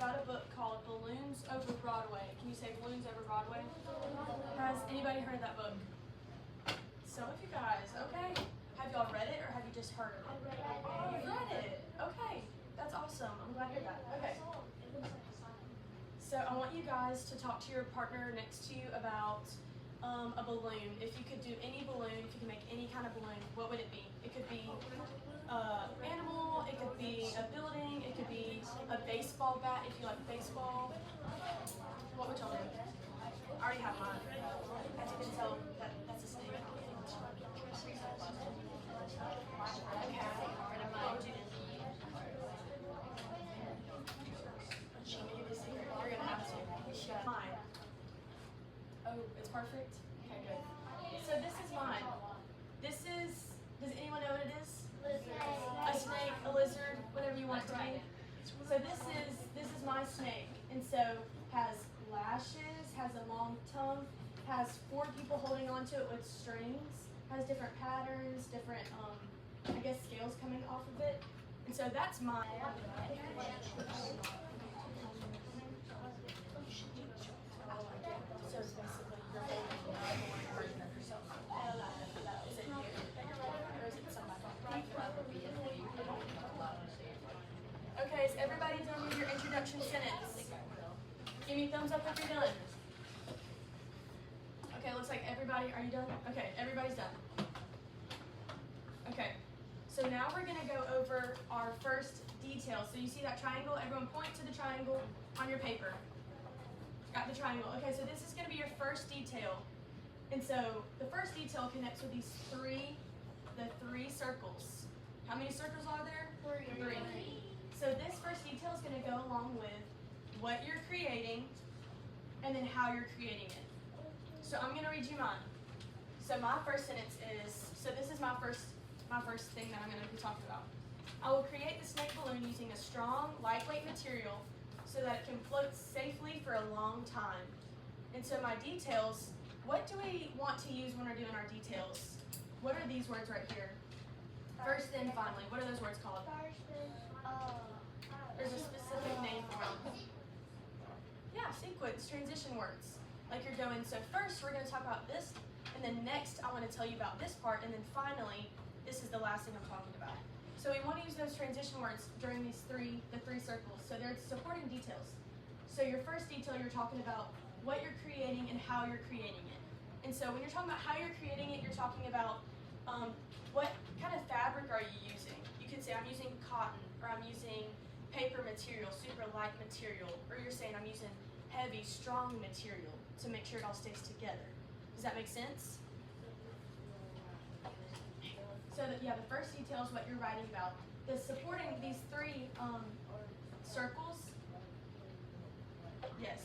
about a book called Balloons Over Broadway. Can you say Balloons Over Broadway? Has anybody heard of that book? Some of you guys, okay. Have y'all read it or have you just heard of it? You've read it. Okay, that's awesome. I'm glad to hear that. Okay. So I want you guys to talk to your partner next to you about a balloon. If you could do any balloon, if you could make any kind of balloon, what would it be? It could be an animal, it could be a building, it could be a baseball bat if you like baseball. What would y'all do? I already have mine. As you can tell, that's a snake. Okay. What would you do? Maybe this secret. You're gonna have to. Mine. Oh, it's perfect? Okay, good. So this is mine. This is, does anyone know what it is? A snake, a lizard, whatever you want it to be. So this is my snake. And so has lashes, has a long tongue, has 4 people holding onto it with strings, has different patterns, different, I guess, scales coming off of it. And so that's mine. So it's basically you're holding a version of yourself. Is it you or is it somebody? Okay, is everybody done with your introduction sentence? Give me a thumbs up if you're done. Okay, looks like everybody, are you done? Okay, everybody's done. Okay, so now we're gonna go over our first detail. So you see that triangle? Everyone point to the triangle on your paper. Got the triangle. Okay, so this is going to be your first detail. And so the first detail connects with these the three circles. How many circles are there? 3. So this first detail is going to go along with what you're creating and then how you're creating it. So I'm going to read you mine. So my first sentence is, so this is my first thing that I'm going to be talking about. I will create the snake balloon using a strong, lightweight material so that it can float safely for a long time. And so my details, what do we want to use when we're doing our details? What are these words right here? First, then, finally. What are those words called? There's a specific name for them. Yeah, sequence, transition words. Like you're going, so first we're going to talk about this, and then next I want to tell you about this part, and then finally, this is the last thing I'm talking about. So we want to use those transition words during the 3 circles. So they're supporting details. So your first detail, you're talking about what you're creating and how you're creating it. And so when you're talking about how you're creating it, you're talking about what kind of fabric are you using? You could say I'm using cotton, or I'm using paper material, super light material, or you're saying I'm using heavy, strong material to make sure it all stays together. Does that make sense? So the first detail is what you're writing about. The supporting these 3 circles, yes,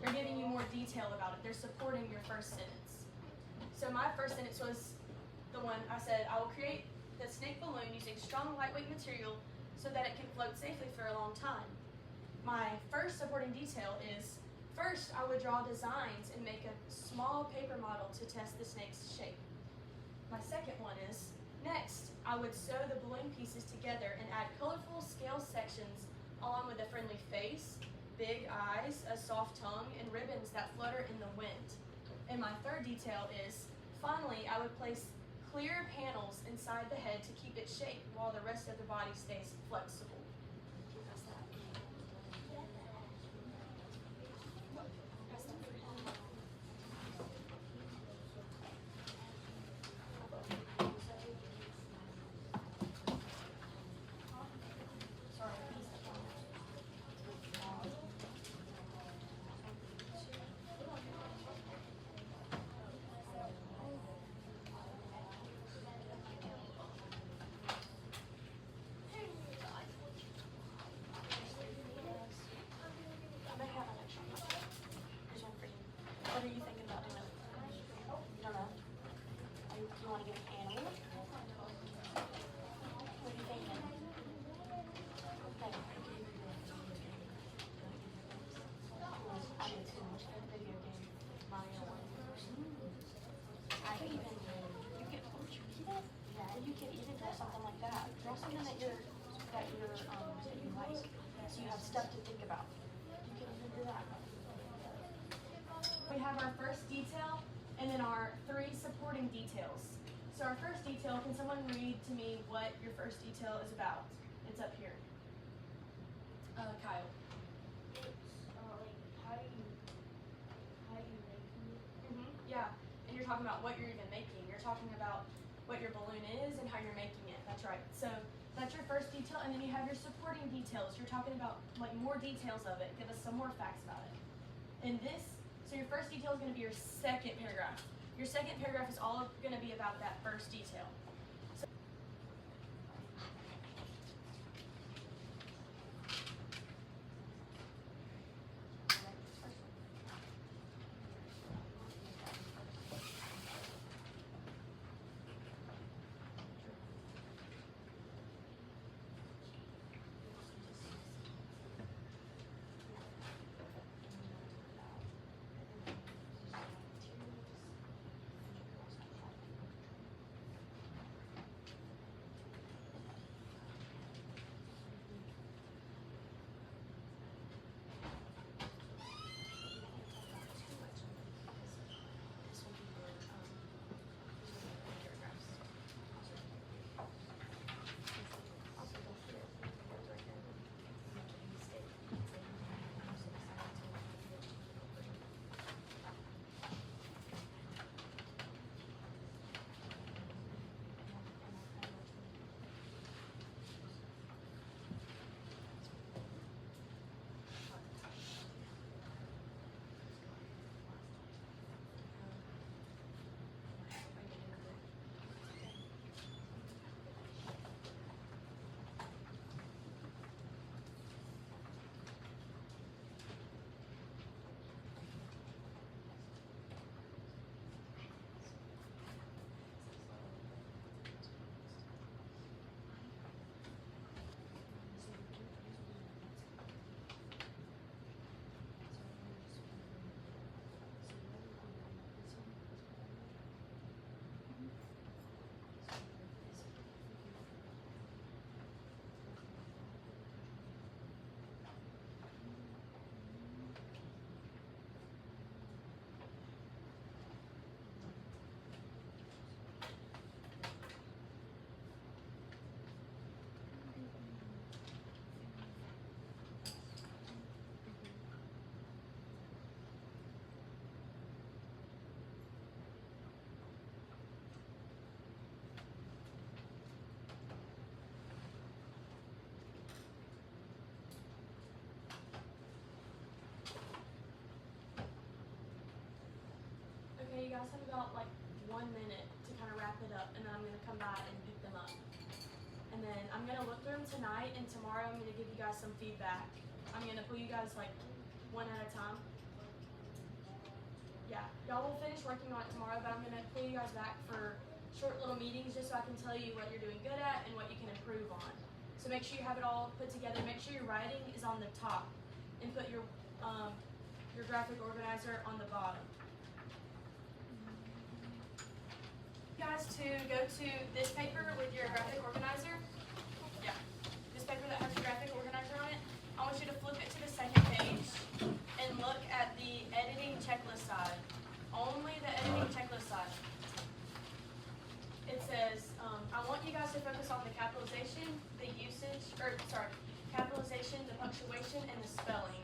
they're giving you more detail about it. They're supporting your first sentence. So my first sentence was the one I said, I will create the snake balloon using strong, lightweight material so that it can float safely for a long time. My first supporting detail is, first I would draw designs and make a small paper model to test the snake's shape. My second one is, next, I would sew the balloon pieces together and add colorful scale sections along with a friendly face, big eyes, a soft tongue, and ribbons that flutter in the wind. And my third detail is, finally, I would place clear panels inside the head to keep its shape while the rest of the body stays flexible. How's that? What are you thinking about doing? You don't know? You want to get an animal? What are you thinking? Okay. I did too. Which video game? Mario 1. I even, you could even draw something like that. Draw something that you like, so you have stuff to think about. We have our first detail and then our 3 supporting details. So our first detail, can someone read to me what your first detail is about? It's up here. Kyle. It's like how you making it. Yeah, and you're talking about what you're even making. You're talking about what your balloon is and how you're making it. That's right. So that's your first detail, and then you have your supporting details. You're talking about like more details of it. Give us some more facts about it. And this, so your first detail is going to be your second paragraph. Your second paragraph is all going to be about that first detail. Okay, you guys have about like 1 minute to kind of wrap it up, and then I'm going to come by and pick them up. And then I'm going to look through them tonight, and tomorrow I'm going to give you guys some feedback. I'm going to pull you guys like one at a time. Yeah, y'all will finish working on it tomorrow, but I'm going to pull you guys back for short little meetings just so I can tell you what you're doing good at and what you can improve on. So make sure you have it all put together. Make sure your writing is on the top, and put your graphic organizer on the bottom. Guys, to go to this paper with your graphic organizer. Yeah, this paper that has your graphic organizer on it. I want you to flip it to the second page and look at the editing checklist side. Only the editing checklist side. It says, I want you guys to focus on the capitalization, capitalization, the punctuation, and the spelling.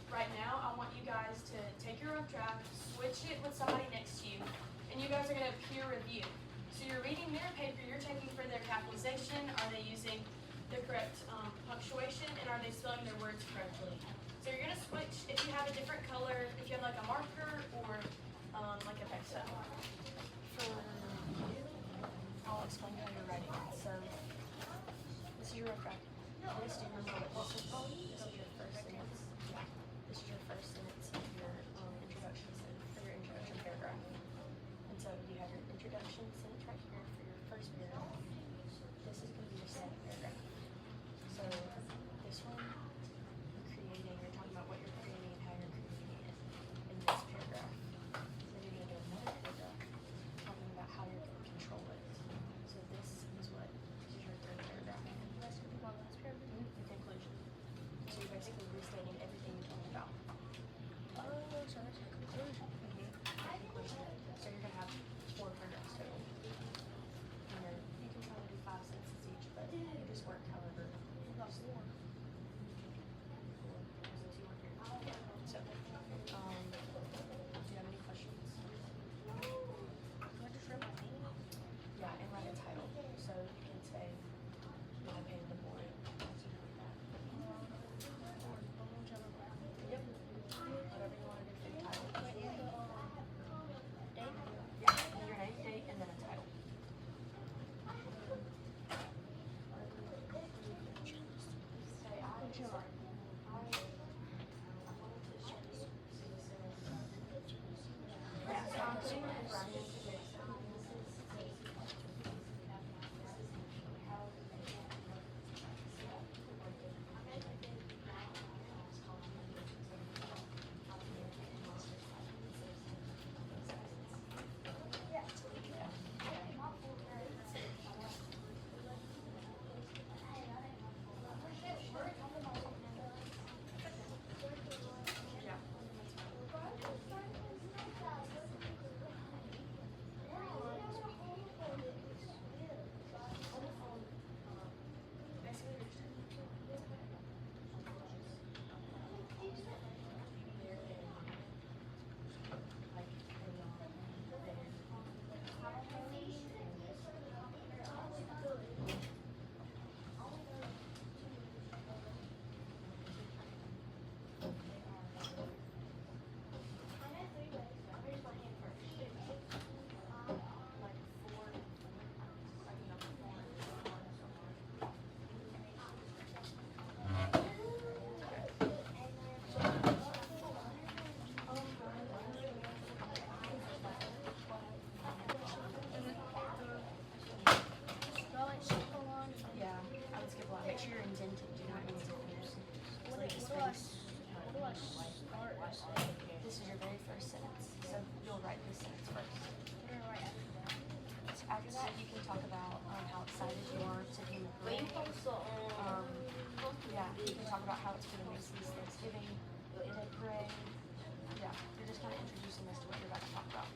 Right now, I want you guys to take your rough draft, switch it with somebody next to you, and you guys are going to peer review. So you're reading their paper, you're checking for their capitalization, are they using the correct punctuation, and are they spelling their words correctly. So you're going to switch, if you have a different color, if you have like a marker or like a pencil. I'll explain how you're writing it. So this is your rough draft. This is your first sentence. This is your first sentence of your introduction sentence, for your introduction paragraph. And so you have your introduction sentence right here for your first paragraph. This is going to be your second paragraph. So this one, you're talking about what you're creating and how you're creating it in this paragraph. Then you're going to do another paragraph talking about how you're going to control it. So this is your third paragraph. The conclusion. So Yeah, I would skip a lot. Make sure you're indented. Do not indent yours. So like this What space. do I start as? This is your very first sentence. So you'll write this sentence first. What do I write after that? So after that, you can talk about how excited you are to be in the parade. Yeah, you can talk about how it's for the Macy's Thanksgiving Day Parade. Yeah, you're just kind of introducing us to what you're about to talk about.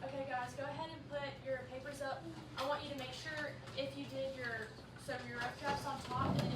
Okay guys, go ahead and put your papers up. I want you to make sure if you did your rough drafts on top, and